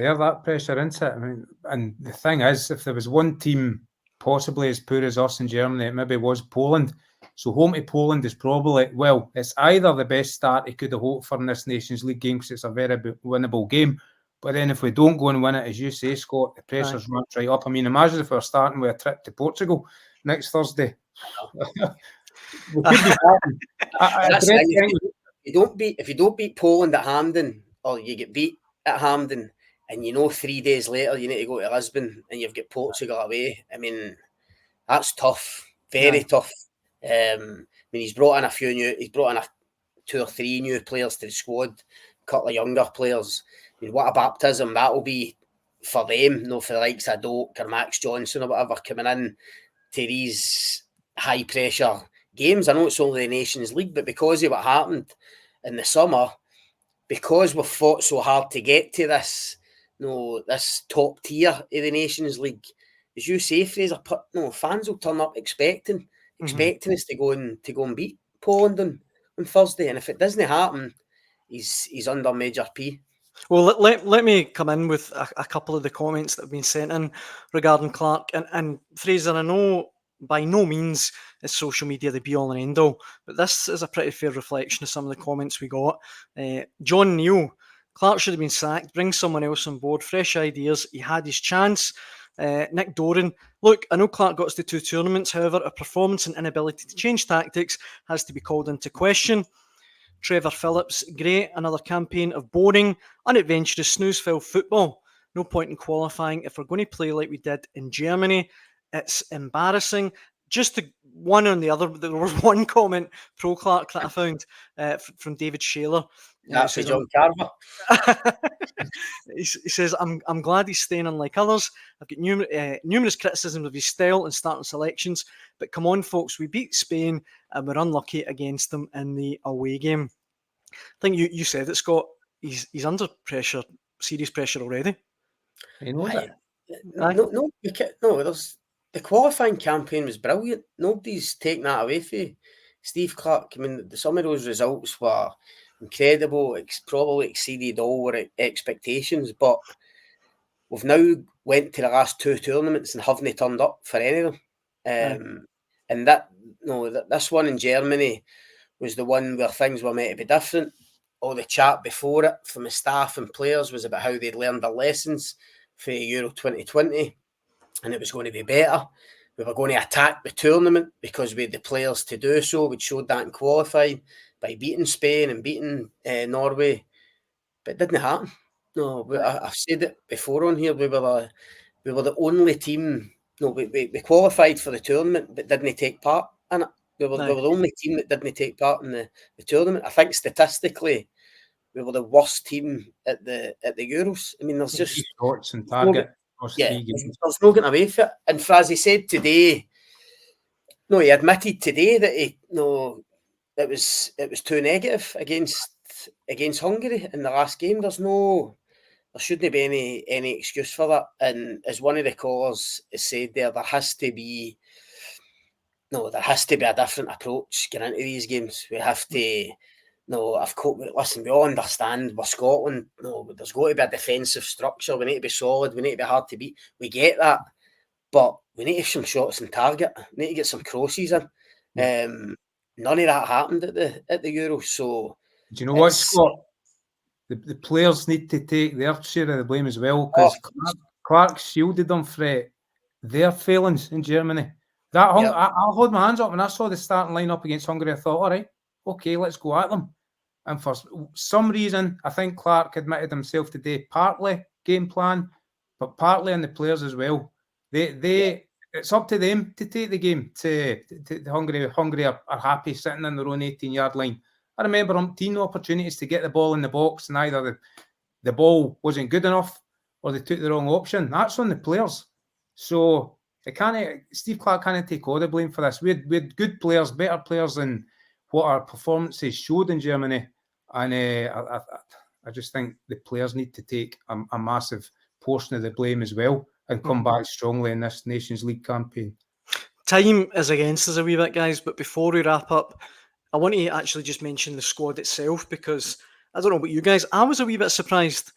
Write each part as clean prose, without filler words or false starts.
There, that pressure into it. I mean, and the thing is, if there was one team possibly as poor as us in Germany, it maybe was Poland. So home to Poland is probably, well, it's either the best start he could have hoped for in this Nations League game because it's a very winnable game. But then if we don't go and win it, as you say, Scott, the pressure's ramped right up. I mean, imagine if we're starting with a trip to Portugal next Thursday. We could be if you don't beat Poland at Hampden, or you get beat at Hampden, and 3 days later you need to go to Lisbon and you've got Portugal away. I mean, that's tough, very tough. I mean, he's brought in 2 or 3 new players to the squad, a couple of younger players. I mean, what a baptism that will be for them, for the likes of Doak or Max Johnson or whatever coming in to these high pressure games. I know it's only the Nations League, but because of what happened in the summer, because we've fought so hard to get to this, this top tier of the Nations League, as you say, Fraser, fans will turn up expecting us to go and beat Poland on Thursday, and if it doesn't happen, he's under major P. Well, let me come in with a couple of the comments that have been sent in regarding Clarke. And Fraser, I know by no means is social media the be-all and end-all, but this is a pretty fair reflection of some of the comments we got. John Neal, Clarke should have been sacked, bring someone else on board, fresh ideas, he had his chance. Nick Doran, look, I know Clarke got us to 2 tournaments, however, a performance and inability to change tactics has to be called into question. Trevor Phillips, great, another campaign of boring, unadventurous, snooze-filled football. No point in qualifying if we're going to play like we did in Germany. It's embarrassing. Just one on the other, there was one comment pro Clarke that I found from David Shaler. That's John Carver. He says, I'm glad he's staying unlike others. I've got numerous criticisms of his style and starting selections, but come on, folks, we beat Spain and we're unlucky against them in the away game. I think you said it, Scott. He's under pressure, serious pressure already. You know that? There's the qualifying campaign was brilliant. Nobody's taken that away from Steve Clarke. I mean, some of those results were incredible. It's probably exceeded all our expectations, but we've now went to the last 2 tournaments and haven't turned up for any of them. And this one in Germany was the one where things were meant to be different. All the chat before it from the staff and players was about how they'd learned their lessons for Euro 2020, and it was going to be better. We were going to attack the tournament because we had the players to do so. We'd showed that in qualifying by beating Spain and beating Norway, but it didn't happen. I've said it before on here. We were the only team. We qualified for the tournament but didn't take part in it. We were the only team that didn't take part in the tournament. I think statistically, we were the worst team at the Euros. I mean, there's just shots and target. There's no getting away from it. And Fraser said today, he admitted today that it was too negative against Hungary in the last game. There shouldn't be any excuse for that. And as one of the callers has said there has to be a different approach getting into these games. We have to. Listen, we all understand we're Scotland. There's got to be a defensive structure. We need to be solid. We need to be hard to beat. We get that. But we need to have some shots on target. We need to get some crosses in. None of that happened at the Euros. So, do you know what, Scott? The players need to take their share of the blame as well, because Clarke shielded them for their failings in Germany. I'll hold my hands up. When I saw the starting line-up against Hungary, I thought, all right, okay, let's go at them. And for some reason, I think Clarke admitted himself today, partly game plan, but partly on the players as well. It's up to them to take the game to Hungary. Hungary are happy sitting in their own 18-yard line. I remember umpteen opportunities to get the ball in the box, and either the ball wasn't good enough or they took the wrong option. That's on the players. So Steve Clarke can't take all the blame for this. We had good players, better players than what our performances showed in Germany. And I just think the players need to take a massive portion of the blame as well and come back strongly in this Nations League campaign. Time is against us a wee bit, guys, but before we wrap up, I want to actually just mention the squad itself, because I don't know about you guys, I was a wee bit surprised.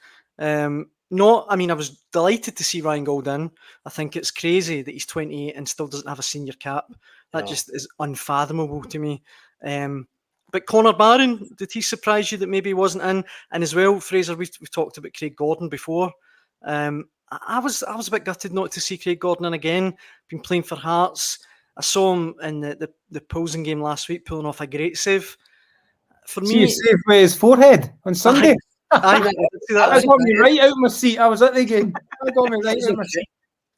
No, I mean, I was delighted to see Ryan Gold in. I think it's crazy that he's 28 and still doesn't have a senior cap. That just is unfathomable to me. But Connor Barron, did he surprise you that maybe he wasn't in? And as well, Fraser, we've talked about Craig Gordon before. I was a bit gutted not to see Craig Gordon in again. Been playing for Hearts. I saw him in the Pilsen game last week pulling off a great save. For me, he saved with his forehead on Sunday. That got me right out of my seat. I was at the game. That got me right out of my seat.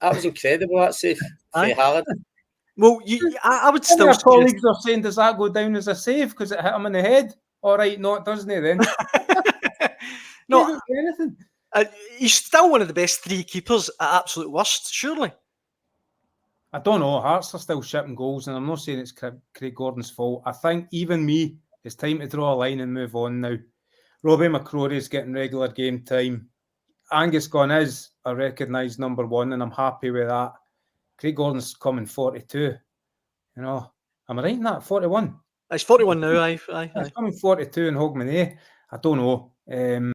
That was incredible, that save. Well, I would still... Our colleagues are saying, does that go down as a save because it hit him in the head? All right, no, it doesn't then. No, anything. He's still one of the best three keepers at absolute worst, surely. I don't know. Hearts are still shipping goals, and I'm not saying it's Craig Gordon's fault. I think even me, it's time to draw a line and move on now. Robbie McCrory is getting regular game time. Angus Gunn is a recognised number one, and I'm happy with that. Craig Gordon's coming 42. You know, am I right in that? 41? It's 41 now, aye. He's coming 42 in Hogmanay. I don't know.